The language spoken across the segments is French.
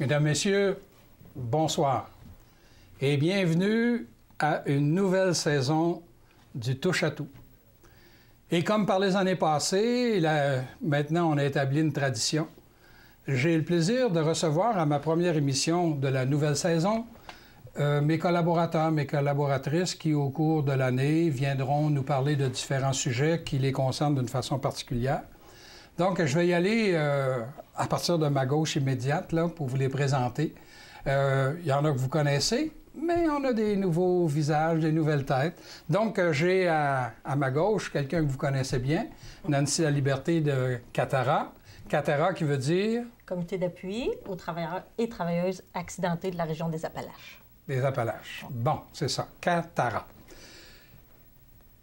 Mesdames, Messieurs, bonsoir et bienvenue à une nouvelle saison du Touche-à-tout. Et comme par les années passées, maintenant on a établi une tradition. J'ai le plaisir de recevoir à ma première émission de la nouvelle saison mes collaborateurs, mes collaboratrices qui, au cours de l'année, viendront nous parler de différents sujets qui les concernent d'une façon particulière. Donc, je vais y aller à partir de ma gauche immédiate là, pour vous les présenter. Il y en a que vous connaissez, mais on a des nouveaux visages, des nouvelles têtes. Donc, j'ai à ma gauche quelqu'un que vous connaissez bien, Nancy Laliberté de CATARA. CATARA qui veut dire... Comité d'appui aux travailleurs et travailleuses accidentés de la région des Appalaches. Des Appalaches. Bon, c'est ça, CATARA.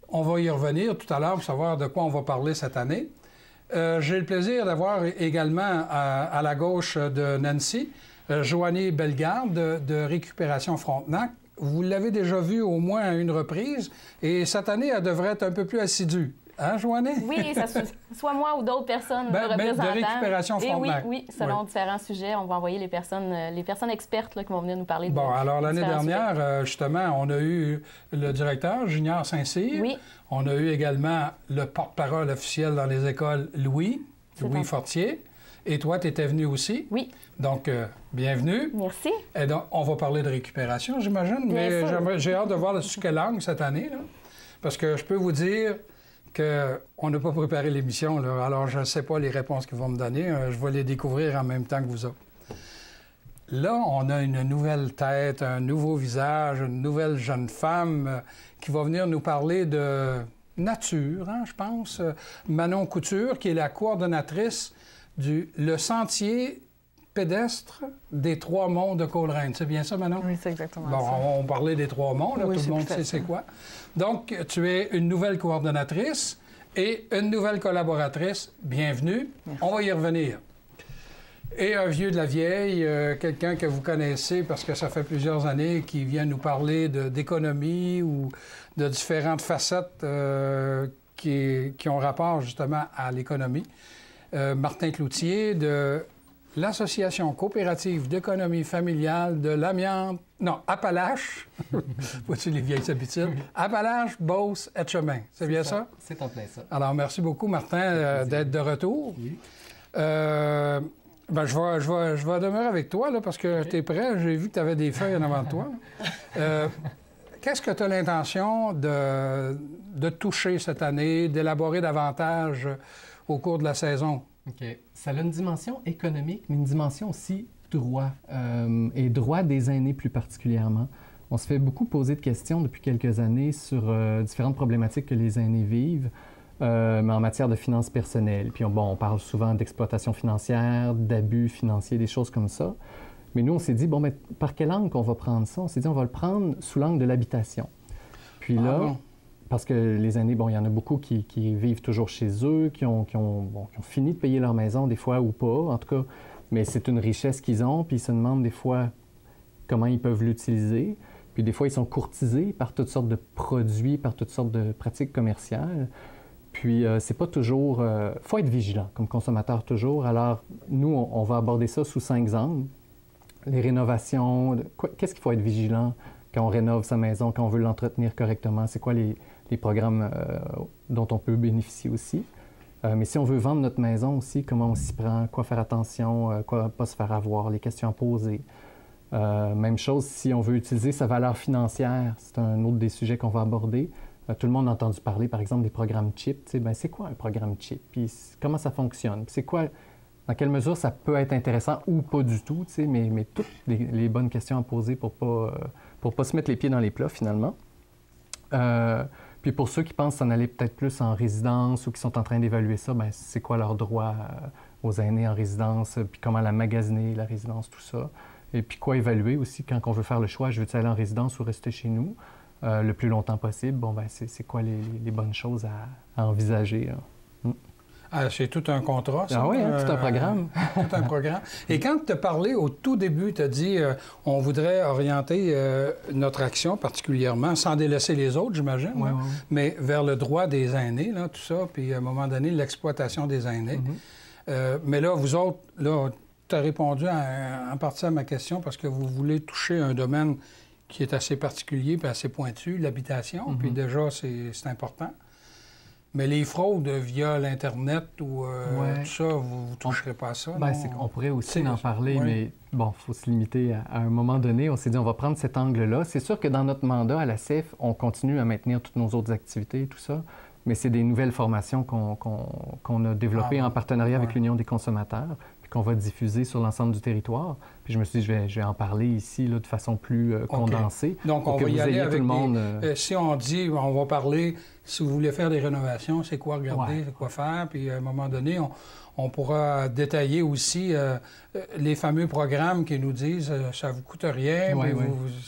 On va y revenir tout à l'heure pour savoir de quoi on va parler cette année. J'ai le plaisir d'avoir également à la gauche de Nancy, Joanie Bellegarde de Récupération Frontenac. Vous l'avez déjà vue au moins à une reprise et cette année, elle devrait être un peu plus assidue. Hein, Joanie? Oui, ça, soit moi ou d'autres personnes représentants. De Récupération Frontenac. Oui, selon différents sujets, on va envoyer les personnes expertes là, qui vont venir nous parler de alors l'année dernière, justement, on a eu le directeur, Junior Saint-Cyr. Oui. On a eu également le porte-parole officiel dans les écoles, Louis Fortier. Et toi, tu étais venu aussi. Oui. Donc, bienvenue. Merci. Et donc, on va parler de récupération, j'imagine. Mais j'ai hâte de voir sur quelle langue cette année, là. Parce que je peux vous dire qu'on n'a pas préparé l'émission, là. Alors, je ne sais pas les réponses qu'ils vont me donner. Je vais les découvrir en même temps que vous autres. Là, on a une nouvelle tête, un nouveau visage, une nouvelle jeune femme qui va venir nous parler de nature, hein, je pense. Manon Couture, qui est la coordonnatrice le sentier pédestre des Trois-Monts de Coleraine. C'est bien ça, Manon? Oui, c'est exactement ça. Bon, on parlait des Trois-Monts, là, oui, tout le monde sait c'est quoi. Donc, tu es une nouvelle coordonnatrice et une nouvelle collaboratrice. Bienvenue. Merci. On va y revenir. Et un vieux de la vieille, quelqu'un que vous connaissez parce que ça fait plusieurs années qui vient nous parler d'économie ou de différentes facettes qui ont rapport justement à l'économie. Martin Cloutier de l'Association coopérative d'économie familiale de l'amiante... Non, Appalaches. Vois-tu les vieilles habitudes? Appalaches, Beauce, Etchemin. C'est bien ça? C'est en plein ça. Alors, merci beaucoup, Martin, d'être de retour. Oui. Je vais demeurer avec toi, là, parce que tu es prêt. J'ai vu que tu avais des feuilles en avant de toi. Qu'est-ce que tu as l'intention de toucher cette année, d'élaborer davantage au cours de la saison? OK. Ça a une dimension économique, mais une dimension aussi droit, et droit des aînés plus particulièrement. On se fait beaucoup poser de questions depuis quelques années sur différentes problématiques que les aînés vivent, mais en matière de finances personnelles. Puis on parle souvent d'exploitation financière, d'abus financiers, des choses comme ça. Mais nous, on s'est dit, mais par quel angle qu'on va prendre ça? On s'est dit, on va le prendre sous l'angle de l'habitation. Puis là, parce que les aînés, il y en a beaucoup qui vivent toujours chez eux, qui ont fini de payer leur maison des fois ou pas, en tout cas. Mais c'est une richesse qu'ils ont, puis ils se demandent des fois comment ils peuvent l'utiliser. Puis des fois, ils sont courtisés par toutes sortes de produits, par toutes sortes de pratiques commerciales. Puis c'est pas toujours... faut être vigilant comme consommateur toujours. Alors, nous, on va aborder ça sous 5 angles. Les rénovations, qu'est-ce qu'il faut être vigilant quand on rénove sa maison, quand on veut l'entretenir correctement? C'est quoi les programmes dont on peut bénéficier aussi? Mais si on veut vendre notre maison aussi, comment on s'y prend, quoi faire attention, quoi pas se faire avoir, les questions à poser. Même chose si on veut utiliser sa valeur financière, c'est un autre des sujets qu'on va aborder. Tout le monde a entendu parler, par exemple, des programmes CHIP. C'est quoi un programme CHIP? Puis comment ça fonctionne? Puis c'est quoi, dans quelle mesure ça peut être intéressant ou pas du tout? Mais toutes les bonnes questions à poser pour pas se mettre les pieds dans les plats, finalement. Puis pour ceux qui pensent s'en aller peut-être plus en résidence ou qui sont en train d'évaluer ça, c'est quoi leur droit aux aînés en résidence, puis comment la magasiner, la résidence, tout ça. Et puis quoi évaluer aussi quand on veut faire le choix, je veux-tu aller en résidence ou rester chez nous le plus longtemps possible? C'est quoi les bonnes choses à envisager? C'est tout un contrat, ça. Ah oui, tout un programme. Tout un programme. Et quand tu as parlé au tout début, tu as dit on voudrait orienter notre action particulièrement, sans délaisser les autres, j'imagine, oui. Mais vers le droit des aînés, là, tout ça, puis à un moment donné, l'exploitation des aînés. Mais là, vous autres, là, tu as répondu en partie à ma question parce que vous voulez toucher un domaine qui est assez particulier et assez pointu, l'habitation, puis déjà, c'est important. Mais les fraudes via l'Internet ou tout ça, vous ne toucherez pas à ça? Ben, on pourrait aussi en parler, mais bon, il faut se limiter à un moment donné. On s'est dit, on va prendre cet angle-là. C'est sûr que dans notre mandat à la CIF, on continue à maintenir toutes nos autres activités et tout ça, mais c'est des nouvelles formations qu'on a développées en partenariat avec l'Union des consommateurs, puis qu'on va diffuser sur l'ensemble du territoire. Puis je me suis dit, je vais en parler ici là, de façon plus condensée. Donc, on va y aller avec tout le monde. Si on dit, on va parler, si vous voulez faire des rénovations, c'est quoi regarder, c'est quoi faire, puis à un moment donné, on pourra détailler aussi les fameux programmes qui nous disent ça vous coûte rien,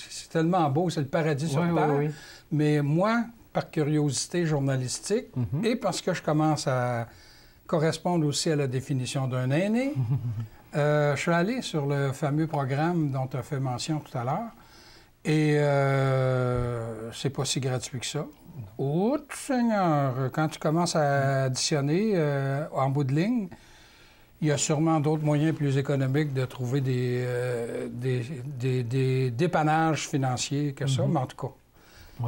c'est tellement beau, c'est le paradis sur Terre. Mais moi, par curiosité journalistique et parce que je commence à correspondre aussi à la définition d'un aîné, je suis allé sur le fameux programme dont tu as fait mention tout à l'heure et c'est pas si gratuit que ça. Oh, Seigneur! Quand tu commences à additionner en bout de ligne, il y a sûrement d'autres moyens plus économiques de trouver des dépannages financiers que ça, mais en tout cas,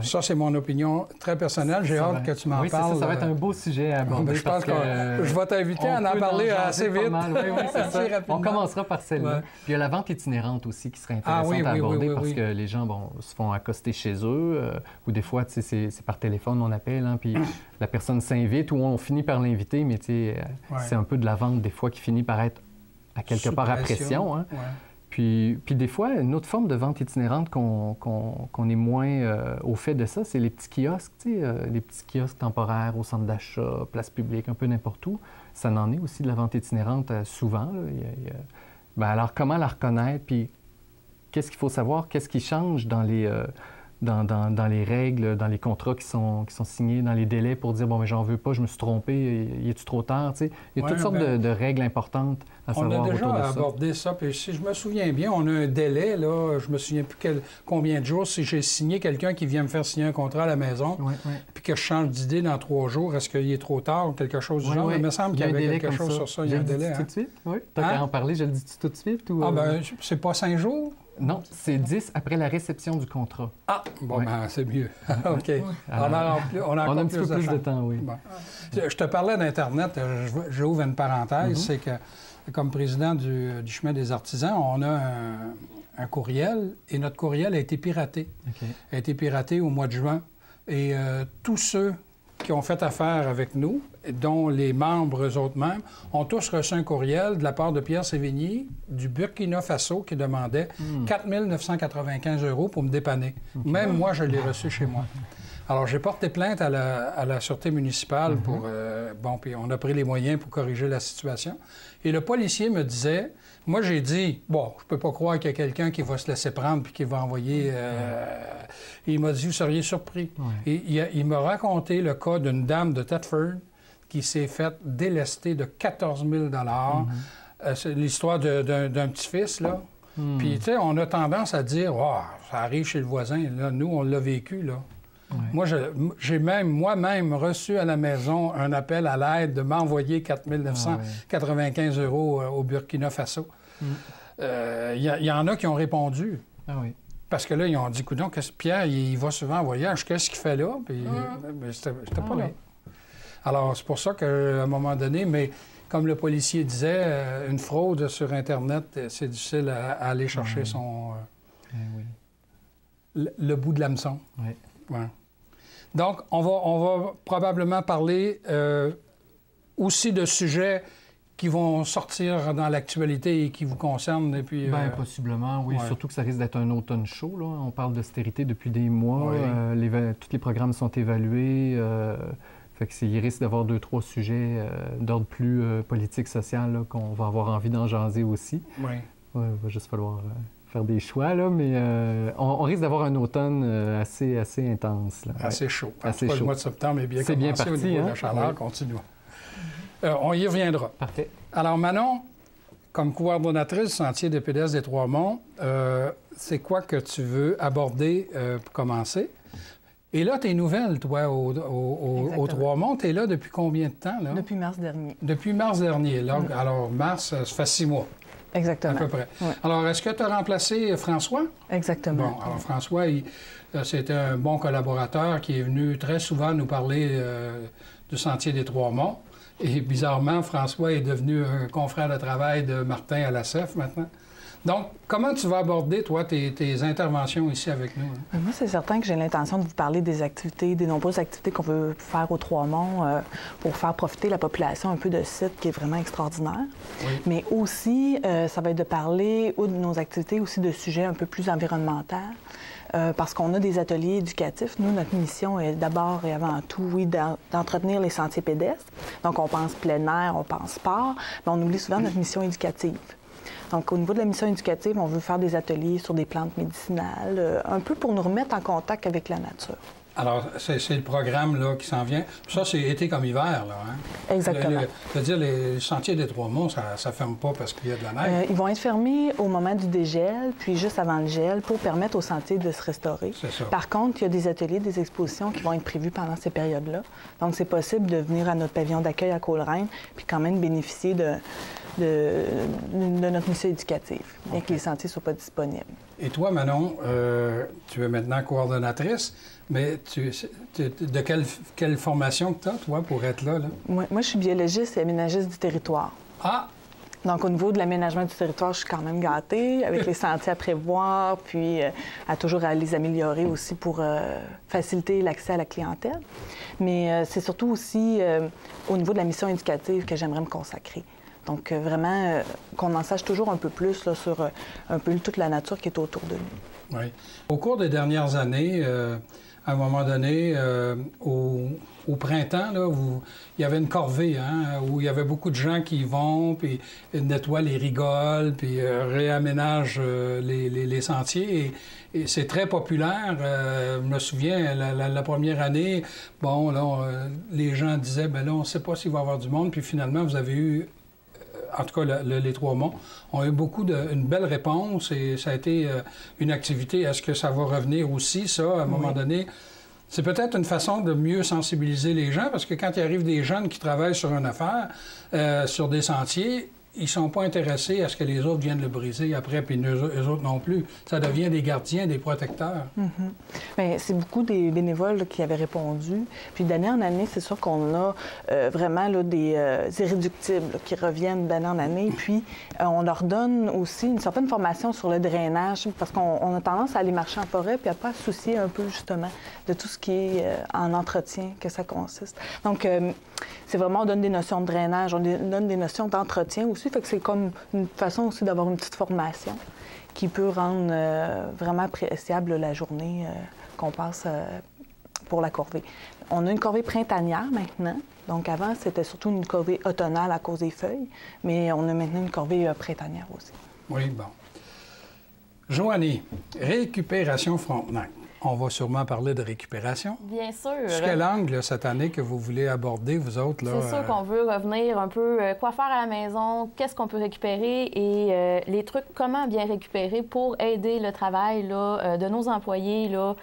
ça, c'est mon opinion très personnelle. J'ai hâte que tu m'en parles. Ça va être un beau sujet à aborder. Je pense que je vais t'inviter à en parler assez vite. On commencera par celle-là. Puis il y a la vente itinérante aussi qui serait intéressante à aborder parce que les gens se font accoster chez eux ou des fois, c'est par téléphone, on appelle, hein, puis la personne s'invite ou on finit par l'inviter, mais c'est un peu de la vente des fois qui finit par être à quelque part à pression. Hein. Puis des fois, une autre forme de vente itinérante qu'on est moins au fait de ça, c'est les petits kiosques, les petits kiosques temporaires au centre d'achat, place publique, un peu n'importe où. Ça en est aussi de la vente itinérante souvent. Là. Alors, comment la reconnaître? Puis qu'est-ce qu'il faut savoir? Qu'est-ce qui change dans les règles, dans les contrats qui sont signés, dans les délais pour dire, bon, mais j'en veux pas, je me suis trompé, y est-tu trop tard? Il y a toutes sortes de règles importantes à savoir autour de ça. On a déjà abordé ça, puis si je me souviens bien, on a un délai, là, je me souviens plus combien de jours, si j'ai signé quelqu'un qui vient me faire signer un contrat à la maison, puis que je change d'idée dans 3 jours, est-ce qu'il est trop tard ou quelque chose du genre? Il me semble qu'il y avait quelque chose sur ça, il y a un délai. Tout de suite? Oui. T'as en parler, je le dis tout de suite? Ou, c'est pas 5 jours? Non, c'est 10 après la réception du contrat. Ah, bon, c'est mieux. OK. Alors, on a un petit peu plus de temps, oui. Bon. Je te parlais d'Internet, j'ouvre une parenthèse, c'est que comme président du Chemin des artisans, on a un courriel et notre courriel a été piraté. A été piraté au mois de juin. Et tous ceux qui ont fait affaire avec nous, dont les membres, eux autres membres, ont tous reçu un courriel de la part de Pierre Sévigny du Burkina Faso qui demandait 4 995 € pour me dépanner. Même moi, je l'ai reçu chez moi. Alors, j'ai porté plainte à la Sûreté municipale pour... puis on a pris les moyens pour corriger la situation. Et le policier me disait... Moi, j'ai dit, je peux pas croire qu'il y a quelqu'un qui va se laisser prendre puis qui va envoyer... Il m'a dit, vous seriez surpris. Et il m'a raconté le cas d'une dame de Thetford qui s'est faite délester de 14 000 C'est l'histoire d'un petit-fils, là. Puis, tu sais, on a tendance à dire, ça arrive chez le voisin. Là, nous, on l'a vécu, là. Moi, j'ai moi-même reçu à la maison un appel à l'aide de m'envoyer 4 995 € au Burkina Faso. Il y en a qui ont répondu. Parce que là, ils ont dit, coudonc, Pierre, il va souvent en voyage, qu'est-ce qu'il fait là? Puis, c'était pas là. Alors, c'est pour ça qu'à un moment donné, mais comme le policier disait, une fraude sur Internet, c'est difficile à aller chercher le bout de l'hameçon. Donc, on va probablement parler aussi de sujets qui vont sortir dans l'actualité et qui vous concernent. Et puis, possiblement, oui. Surtout que ça risque d'être un automne chaud. Là. On parle d'austérité depuis des mois. Tous les programmes sont évalués. Fait qu'il risque d'avoir 2-3 sujets d'ordre plus politique, social, là, qu'on va avoir envie d'en jaser aussi. Il va juste falloir faire des choix, là, mais on risque d'avoir un automne assez intense. Là. Assez chaud. Assez chaud. Le mois de septembre est bien commencé bien parti, au niveau de la chaleur. Continuons. On y reviendra. Parfait. Alors, Manon, comme coordonnatrice du Sentier des pédestres des Trois-Monts, c'est quoi que tu veux aborder pour commencer? Et là, tu es nouvelle, toi, au Trois-Monts. Tu es là depuis combien de temps? Là? Depuis mars dernier. Depuis mars dernier. Là, alors, mars, ça fait 6 mois. Exactement. À peu près. Oui. Alors, est-ce que tu as remplacé François? Exactement. Bon, alors François, c'était un bon collaborateur qui est venu très souvent nous parler du Sentier des Trois-Monts. Et bizarrement, François est devenu un confrère de travail de Martin à la CEF maintenant. Donc, comment tu vas aborder, toi, tes interventions ici avec nous? Hein? Moi, c'est certain que j'ai l'intention de vous parler des activités, des nombreuses activités qu'on veut faire aux Trois-Monts pour faire profiter la population un peu de ce site qui est vraiment extraordinaire. Oui. Mais aussi, ça va être de parler, outre nos activités, aussi de sujets un peu plus environnementaux. Parce qu'on a des ateliers éducatifs. Nous, notre mission est d'abord et avant tout, oui, d'entretenir les sentiers pédestres. Donc, on pense plein air, on pense sport, mais on oublie souvent notre mission éducative. Donc, au niveau de la mission éducative, on veut faire des ateliers sur des plantes médicinales, un peu pour nous remettre en contact avec la nature. Alors, c'est le programme là, qui s'en vient. Ça, c'est été comme hiver, là. Hein? Exactement. C'est-à-dire, les sentiers des Trois-Monts, ça ne ferme pas parce qu'il y a de la neige. Ils vont être fermés au moment du dégel, puis juste avant le gel, pour permettre aux sentiers de se restaurer. C'est ça. Par contre, il y a des ateliers, des expositions qui vont être prévus pendant ces périodes-là. Donc, c'est possible de venir à notre pavillon d'accueil à Coleraine, puis quand même bénéficier de notre mission éducative, bien que les sentiers ne soient pas disponibles. Et toi, Manon, tu es maintenant coordonnatrice, mais de quelle formation que tu as, toi, pour être là? Moi, je suis biologiste et aménagiste du territoire. Ah! Donc, au niveau de l'aménagement du territoire, je suis quand même gâtée, avec les sentiers à prévoir, puis à toujours à les améliorer aussi pour faciliter l'accès à la clientèle. Mais c'est surtout aussi au niveau de la mission éducative que j'aimerais me consacrer. Donc, vraiment, qu'on en sache toujours un peu plus là, sur un peu toute la nature qui est autour de nous. Oui. Au cours des dernières années, à un moment donné, au printemps, là, il y avait une corvée, hein, où il y avait beaucoup de gens qui vont, puis nettoient les rigoles, puis réaménagent les sentiers. Et c'est très populaire. Je me souviens, la première année, bon, là, les gens disaient, bien là, on ne sait pas s'il va y avoir du monde. Puis finalement, vous avez eu... En tout cas, les Trois-Monts ont eu une belle réponse et ça a été une activité. Est-ce que ça va revenir aussi, ça, à un moment donné? C'est peut-être une façon de mieux sensibiliser les gens parce que quand il arrive des jeunes qui travaillent sur une affaire, sur des sentiers, ils ne sont pas intéressés à ce que les autres viennent le briser après, puis eux autres non plus. Ça devient des gardiens, des protecteurs. Mm-hmm. Bien, c'est beaucoup des bénévoles là, qui avaient répondu. Puis d'année en année, c'est sûr qu'on a vraiment là, des irréductibles là, qui reviennent d'année en année. Puis on leur donne aussi une certaine formation sur le drainage parce qu'on a tendance à aller marcher en forêt puis à ne pas se soucier un peu justement de tout ce qui est en entretien, que ça consiste. Donc, c'est vraiment, on donne des notions de drainage, on donne des notions d'entretien aussi. Fait que c'est comme une façon aussi d'avoir une petite formation qui peut rendre vraiment appréciable la journée qu'on passe pour la corvée. On a une corvée printanière maintenant. Donc avant, c'était surtout une corvée automnale à cause des feuilles, mais on a maintenant une corvée printanière aussi. Oui, bon. Joanie, Récupération Frontenac. On va sûrement parler de récupération. Bien sûr. Sur quel angle, cette année, que vous voulez aborder, vous autres? C'est sûr qu'on veut revenir un peu quoi faire à la maison, qu'est-ce qu'on peut récupérer et les trucs, comment bien récupérer pour aider le travail là, de nos employés là,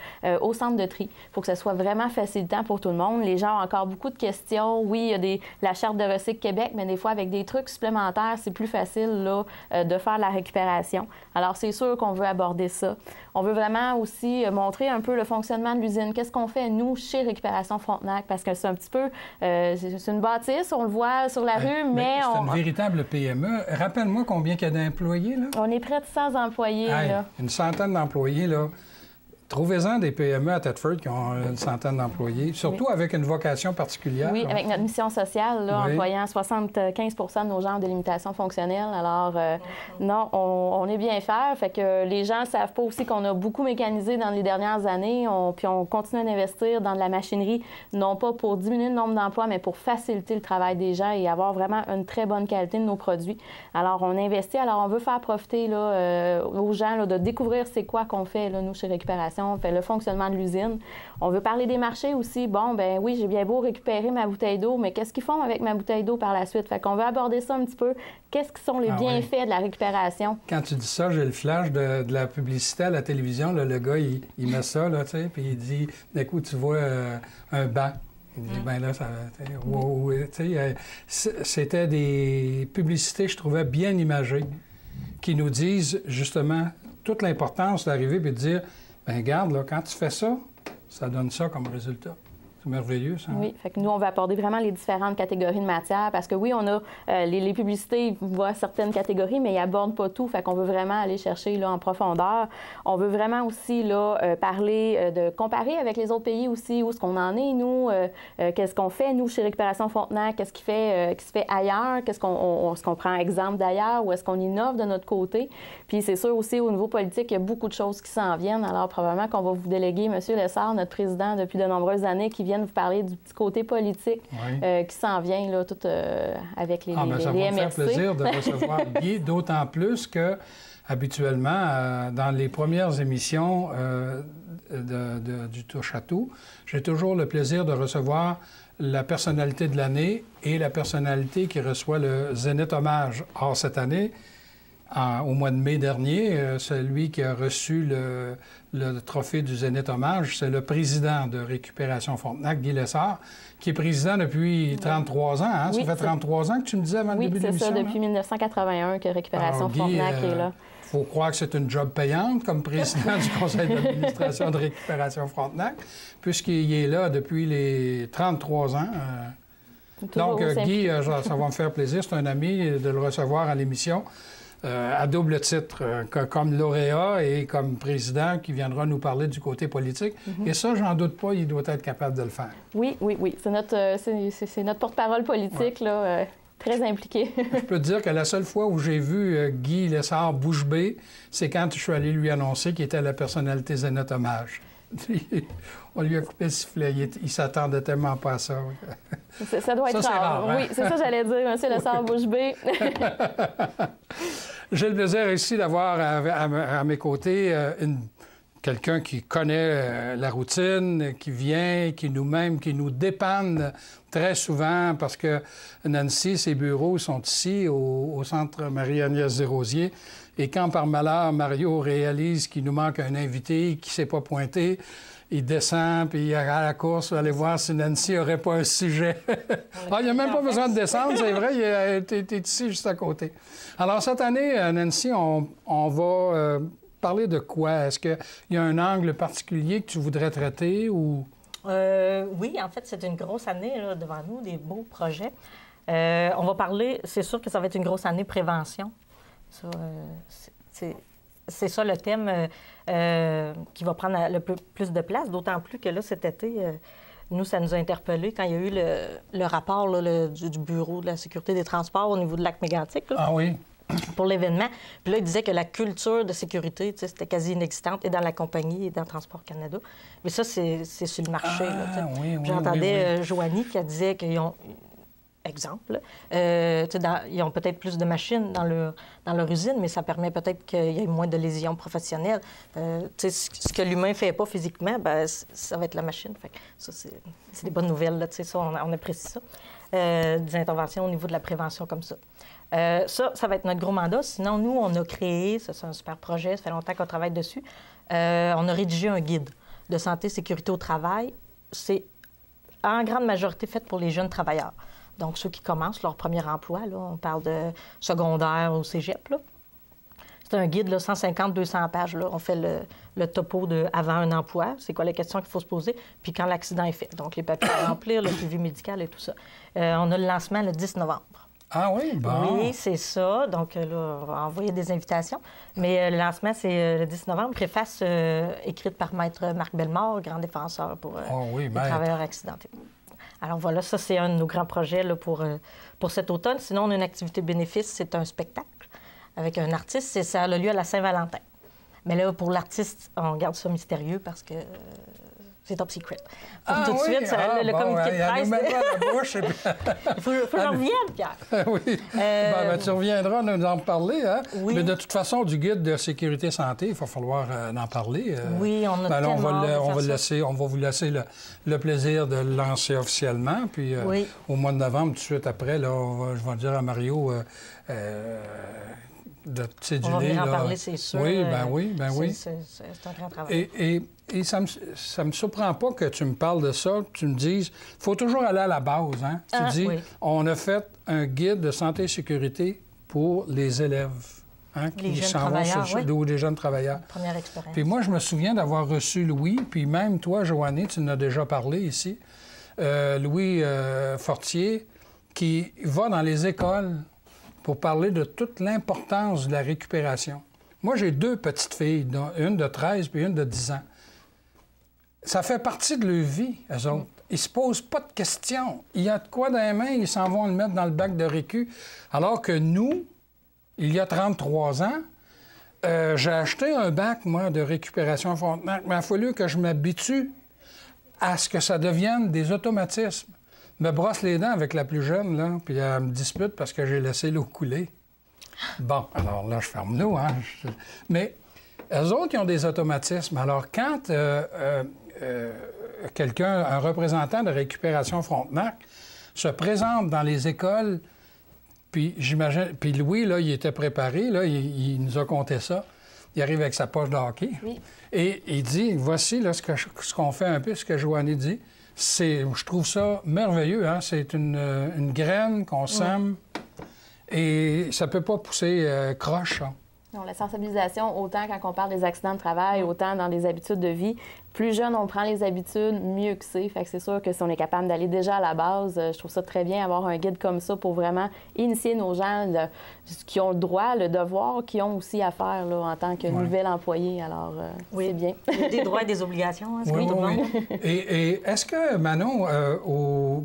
au centre de tri. Il faut que ce soit vraiment facilitant pour tout le monde. Les gens ont encore beaucoup de questions. Oui, il y a la Charte de Recycle Québec, mais des fois, avec des trucs supplémentaires, c'est plus facile là, de faire la récupération. Alors, c'est sûr qu'on veut aborder ça. On veut vraiment aussi montrer un peu le fonctionnement de l'usine. Qu'est-ce qu'on fait, nous, chez Récupération Frontenac? Parce que c'est un petit peu... c'est une bâtisse, on le voit sur la rue, mais c'est une véritable PME. Rappelle-moi combien il y a d'employés, là? On est près de 100 employés, là. Une centaine d'employés, là. Trouvez-en des PME à Thetford qui ont une centaine d'employés, surtout avec une vocation particulière. Oui, avec notre mission sociale, là, employant 75 de nos gens de limitation fonctionnelle. Alors, non, on est bien faire. Fait que les gens ne savent pas aussi qu'on a beaucoup mécanisé dans les dernières années. Puis on continue d'investir dans de la machinerie, non pas pour diminuer le nombre d'emplois, mais pour faciliter le travail des gens et avoir vraiment une très bonne qualité de nos produits. Alors, on investit. Alors, on veut faire profiter là, aux gens là, de découvrir c'est quoi qu'on fait, là, nous, chez Récupération. On fait le fonctionnement de l'usine. On veut parler des marchés aussi. Bon, ben oui, j'ai bien beau récupérer ma bouteille d'eau, mais qu'est-ce qu'ils font avec ma bouteille d'eau par la suite? Fait qu'on veut aborder ça un petit peu. Qu'est-ce qui sont les bienfaits de la récupération? Quand tu dis ça, j'ai le flash de la publicité à la télévision. Là, le gars, il met ça, là, tu sais, puis il dit, d'un coup, tu vois un banc. Il dit, ben là, ça... Wow, tu sais, c'était des publicités, je trouvais, bien imagées. qui nous disent justement toute l'importance d'arriver et de dire, bien, regarde, là, quand tu fais ça, ça donne ça comme résultat. C'est merveilleux, ça. Oui, fait que nous, on va aborder vraiment les différentes catégories de matières parce que oui, on a les publicités voient certaines catégories, mais ils n'abordent pas tout. Fait qu'on veut vraiment aller chercher là, en profondeur. On veut vraiment aussi là, parler de comparer avec les autres pays aussi, où est-ce qu'on en est, nous, qu'est-ce qu'on fait, nous, chez Récupération Frontenac, qu'est-ce qui se fait ailleurs, est-ce qu'on prend exemple d'ailleurs ou est-ce qu'on innove de notre côté. Puis c'est sûr aussi, au niveau politique, il y a beaucoup de choses qui s'en viennent. Alors probablement qu'on va vous déléguer M. Lessard, notre président depuis de nombreuses années, qui vient vous parler du petit côté politique qui s'en vient, là, tout avec les MRC. Ça va me faire plaisir de recevoir Guy, d'autant plus que, habituellement, dans les premières émissions du Touche à tout, j'ai toujours le plaisir de recevoir la personnalité de l'année et la personnalité qui reçoit le Zénith Hommage. Or, cette année, au mois de mai dernier, celui qui a reçu le trophée du Zénith Hommage, c'est le président de Récupération Frontenac, Guy Lessard, qui est président depuis 33 ans. Hein? Oui, ça fait 33 ans que tu me disais avant le début de l'émission? Oui, c'est ça, depuis 1981 que Récupération Frontenac est là. Il faut croire que c'est une job payante comme président du conseil d'administration de Récupération Frontenac, puisqu'il est là depuis les 33 ans. Donc, Guy, ça va me faire plaisir. C'est un ami de le recevoir à l'émission. À double titre, comme lauréat et comme président qui viendra nous parler du côté politique. Et ça, j'en doute pas, il doit être capable de le faire. Oui. C'est notre porte-parole politique, là, très impliqué. Je peux te dire que la seule fois où j'ai vu Guy Lessard bouche bée, c'est quand je suis allé lui annoncer qu'il était la personnalité Zénith Hommage. On lui a coupé le sifflet. Il s'attendait tellement pas à ça. Ça doit être rare. Hein? Oui, c'est ça que j'allais dire, M. Lessard bouche bée. J'ai le plaisir ici d'avoir à mes côtés quelqu'un qui connaît la routine, qui vient, qui nous dépanne très souvent parce que Nancy, ses bureaux sont ici au centre Marie-Agnès Desrosiers. Et quand par malheur, Mario réalise qu'il nous manque un invité qui ne s'est pas pointé, il descend, puis il à la course, il va aller voir si Nancy n'aurait pas un sujet. Il n'y a même pas besoin de descendre, c'est vrai, il est ici juste à côté. Alors, cette année, Nancy, on va parler de quoi? Est-ce qu'il y a un angle particulier que tu voudrais traiter ou... Oui, en fait, c'est une grosse année là, devant nous, des beaux projets. On va parler, c'est sûr que ça va être une grosse année prévention. Ça, c'est ça le thème qui va prendre le plus de place, d'autant plus que là, cet été, nous, ça nous a interpellés quand il y a eu le rapport là, du Bureau de la sécurité des transports au niveau de Lac-Mégantic. Là, ah oui? Pour l'événement. Puis là, il disait que la culture de sécurité, c'était quasi inexistante, et dans la compagnie et dans Transport Canada. Mais ça, c'est sur le marché. Oui, j'entendais Joanie qui disait qu'ils ont... Exemple, ils ont peut-être plus de machines dans leur usine, mais ça permet peut-être qu'il y ait moins de lésions professionnelles. Ce que l'humain ne fait pas physiquement, bien, ça va être la machine. Fait que ça, c'est des bonnes nouvelles. Là, ça, on apprécie ça. Des interventions au niveau de la prévention comme ça. Ça va être notre gros mandat. Sinon, nous, on a créé, ça c'est un super projet, ça fait longtemps qu'on travaille dessus, on a rédigé un guide de santé et sécurité au travail. C'est en grande majorité fait pour les jeunes travailleurs. Donc, ceux qui commencent leur premier emploi, là, on parle de secondaire au cégep. Là. C'est un guide, 150-200 pages. Là. On fait le topo de avant un emploi, c'est quoi les questions qu'il faut se poser, puis quand l'accident est fait. Donc, les papiers à remplir, le suivi médical et tout ça. On a le lancement le 10 novembre. Ah oui, bon. Oui, c'est ça. Donc, là, on va envoyer des invitations. Mais le lancement, c'est le 10 novembre. Préface écrite par Maître Marc Bellemare, grand défenseur pour les travailleurs accidentés. Alors voilà, ça, c'est un de nos grands projets là, pour cet automne. Sinon, on a une activité bénéfice, c'est un spectacle avec un artiste. Ça a lieu à la Saint-Valentin. Mais là, pour l'artiste, on garde ça mystérieux parce que c'est top secret. Pour tout de suite, le communiqué de presse... la bouche, et puis... Il faut que j'en revienne, Pierre. Oui. Tu reviendras nous en parler. Hein? Oui. Mais de toute façon, du guide de sécurité santé, il va falloir en parler. Oui, on a tellement on va vous laisser le plaisir de le lancer officiellement. Puis au mois de novembre, tout de suite après, là, je vais dire à Mario... de céduler, on va venir en parler, c'est sûr. Oui, oui. C'est un grand travail. Et ça me surprend pas que tu me parles de ça, que tu me dises, il faut toujours aller à la base. Hein? Tu dis, on a fait un guide de santé et sécurité pour les élèves. hein, Les qui jeunes s'en vont travailleurs, ou des jeunes travailleurs. Première expérience. Puis moi, je me souviens d'avoir reçu Louis, puis même toi, Joanny, tu en as déjà parlé ici, Louis Fortier, qui va dans les écoles pour parler de toute l'importance de la récupération. Moi, j'ai 2 petites filles, dont une de 13 puis une de 10 ans. Ça fait partie de leur vie, eux autres. Ils se posent pas de questions. Il y a de quoi dans les mains, ils s'en vont le mettre dans le bac de récu. Alors que nous, il y a 33 ans, j'ai acheté un bac, moi, de récupération Frontenac, mais il a fallu que je m'habitue à ce que ça devienne des automatismes. Je me brosse les dents avec la plus jeune, là, puis elle me dispute parce que j'ai laissé l'eau couler. Bon, alors là, je ferme l'eau, hein. Mais eux autres, ils ont des automatismes. Alors, quand quelqu'un, un représentant de récupération Frontenac, se présente dans les écoles, puis j'imagine... Puis Louis, là, il était préparé, là, il nous a conté ça. Il arrive avec sa poche de hockey. Oui. Et il dit, voici là, ce qu'on fait un peu, ce que Joanny dit. Je trouve ça merveilleux, hein? C'est une graine qu'on sème et ça peut pas pousser croche, hein? Non, la sensibilisation, autant quand on parle des accidents de travail, autant dans les habitudes de vie. Plus jeune on prend les habitudes, mieux que c'est. Fait que c'est sûr que si on est capable d'aller déjà à la base, je trouve ça très bien avoir un guide comme ça pour vraiment initier nos gens qui ont le droit, le devoir, qui ont aussi à faire là, en tant que nouvel employé. Alors, c'est bien. Il y a des droits et des obligations, hein, Oui. Et est-ce que, Manon,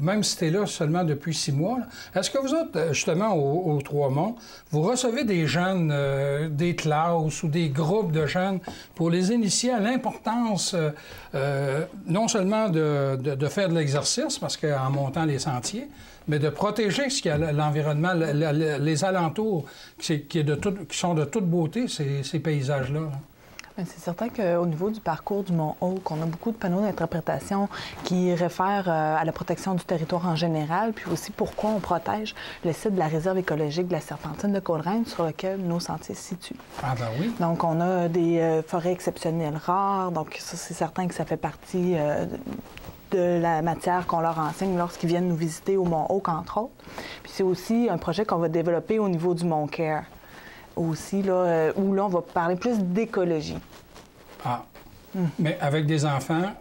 même si tu es là seulement depuis 6 mois, là, est-ce que vous autres, justement, au Trois-Monts, vous recevez des jeunes, des classes ou des groupes de jeunes pour les initier à l'importance non seulement de faire de l'exercice, parce qu'en montant les sentiers, mais de protéger ce qu'il y a l'environnement, les alentours, qui sont de toute beauté, ces paysages-là. C'est certain qu'au niveau du parcours du Mont-Hawk, on a beaucoup de panneaux d'interprétation qui réfèrent à la protection du territoire en général, puis aussi pourquoi on protège le site de la réserve écologique de la Serpentine de Coleraine sur lequel nos sentiers se situent. Ah ben oui. Donc, on a des forêts exceptionnelles rares, donc ça, c'est certain que ça fait partie de la matière qu'on leur enseigne lorsqu'ils viennent nous visiter au Mont-Hawk, entre autres. Puis c'est aussi un projet qu'on va développer au niveau du Mont-Care aussi, là, où là, on va parler plus d'écologie. Ah. Mais avec des enfants,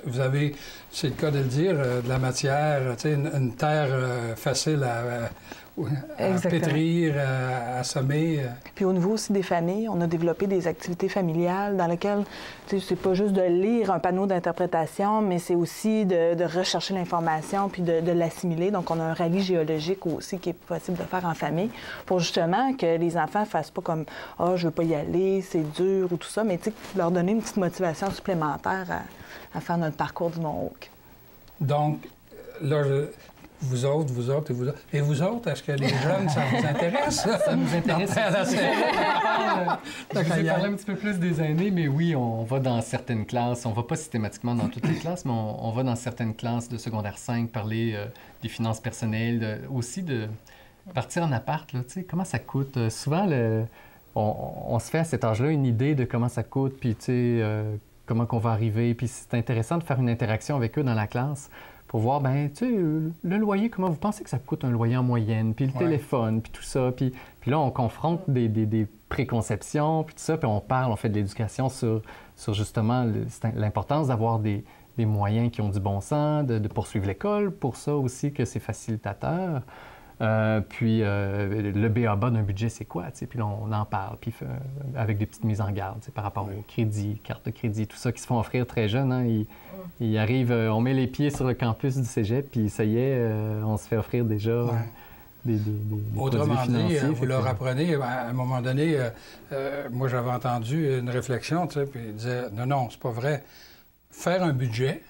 vous avez, c'est le cas de le dire, de la matière, tu sais, une terre facile à pétrir, à semer. Puis au niveau aussi des familles, on a développé des activités familiales dans lesquelles, tu sais, c'est pas juste de lire un panneau d'interprétation, mais c'est aussi de rechercher l'information puis de l'assimiler. Donc, on a un rallye géologique aussi qui est possible de faire en famille pour justement que les enfants ne fassent pas comme « Ah, je veux pas y aller, c'est dur » ou tout ça, mais tu sais, leur donner une petite motivation supplémentaire à faire notre parcours du Mont-Hawk. Donc, là, vous autres. Et vous autres, est-ce que les jeunes, ça vous intéresse? Ça nous intéresse. Je vous ai parlé un petit peu plus des aînés, mais oui, on va dans certaines classes. On ne va pas systématiquement dans toutes les classes, mais on va dans certaines classes de secondaire 5 parler des finances personnelles, aussi de partir en appart. Là, comment ça coûte? Souvent, on se fait à cet âge-là une idée de comment ça coûte, puis comment qu'on va arriver. Puis c'est intéressant de faire une interaction avec eux dans la classe pour voir, bien, tu sais, le loyer, comment vous pensez que ça coûte un loyer en moyenne, puis le téléphone, puis tout ça. Puis là, on confronte des préconceptions, puis tout ça, puis on parle, on fait de l'éducation sur justement l'importance d'avoir des moyens qui ont du bon sens, de poursuivre l'école, pour ça aussi que c'est facilitateur. Puis le B.A.-bas d'un budget, c'est quoi? Puis là, on en parle, puis avec des petites mises en garde par rapport au crédit, carte de crédit, tout ça qui se font offrir très jeunes. Hein, ils arrivent, on met les pieds sur le campus du cégep, puis ça y est, on se fait offrir déjà des Autrement produits financiers. dit, vous leur apprenez, à un moment donné, moi j'avais entendu une réflexion, puis il disait, non, c'est pas vrai. Faire un budget,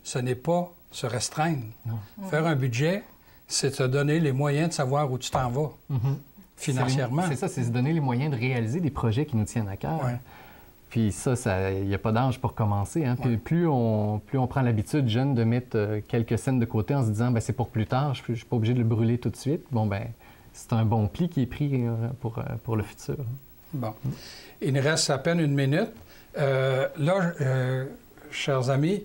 ce n'est pas se restreindre. Non. Faire un budget, c'est te donner les moyens de savoir où tu t'en vas, financièrement. C'est ça, c'est se donner les moyens de réaliser des projets qui nous tiennent à cœur. Ouais. Puis ça, il n'y a pas d'âge pour commencer. Hein? Puis plus on prend l'habitude, jeune, de mettre quelques cents de côté en se disant, bien, c'est pour plus tard, je ne suis pas obligé de le brûler tout de suite. Bon, bien, c'est un bon pli qui est pris pour le futur. Bon. Il nous reste à peine 1 minute. Chers amis,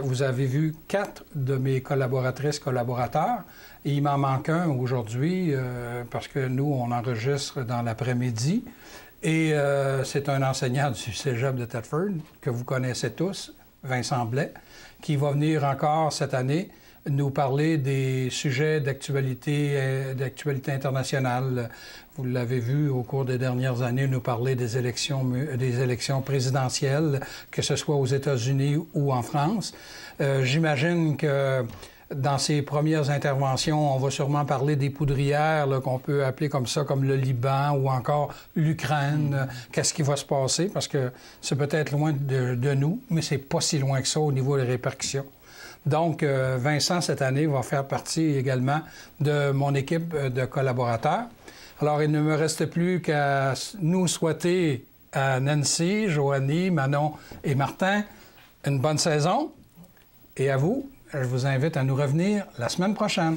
vous avez vu 4 de mes collaboratrices, collaborateurs, et il m'en manque un aujourd'hui parce que nous, on enregistre dans l'après-midi. Et c'est un enseignant du Cégep de Thetford, que vous connaissez tous, Vincent Blais, qui va venir encore cette année nous parler des sujets d'actualité internationale. Vous l'avez vu au cours des dernières années, nous parler des élections présidentielles, que ce soit aux États-Unis ou en France. J'imagine que dans ses premières interventions, on va sûrement parler des poudrières, qu'on peut appeler comme ça, comme le Liban ou encore l'Ukraine. Qu'est-ce qui va se passer? Parce que c'est peut-être loin de nous, mais c'est pas si loin que ça au niveau des répercussions. Donc, Vincent, cette année, va faire partie également de mon équipe de collaborateurs. Alors, il ne me reste plus qu'à nous souhaiter à Nancy, Joanie, Manon et Martin une bonne saison. Et à vous, je vous invite à nous revenir la semaine prochaine.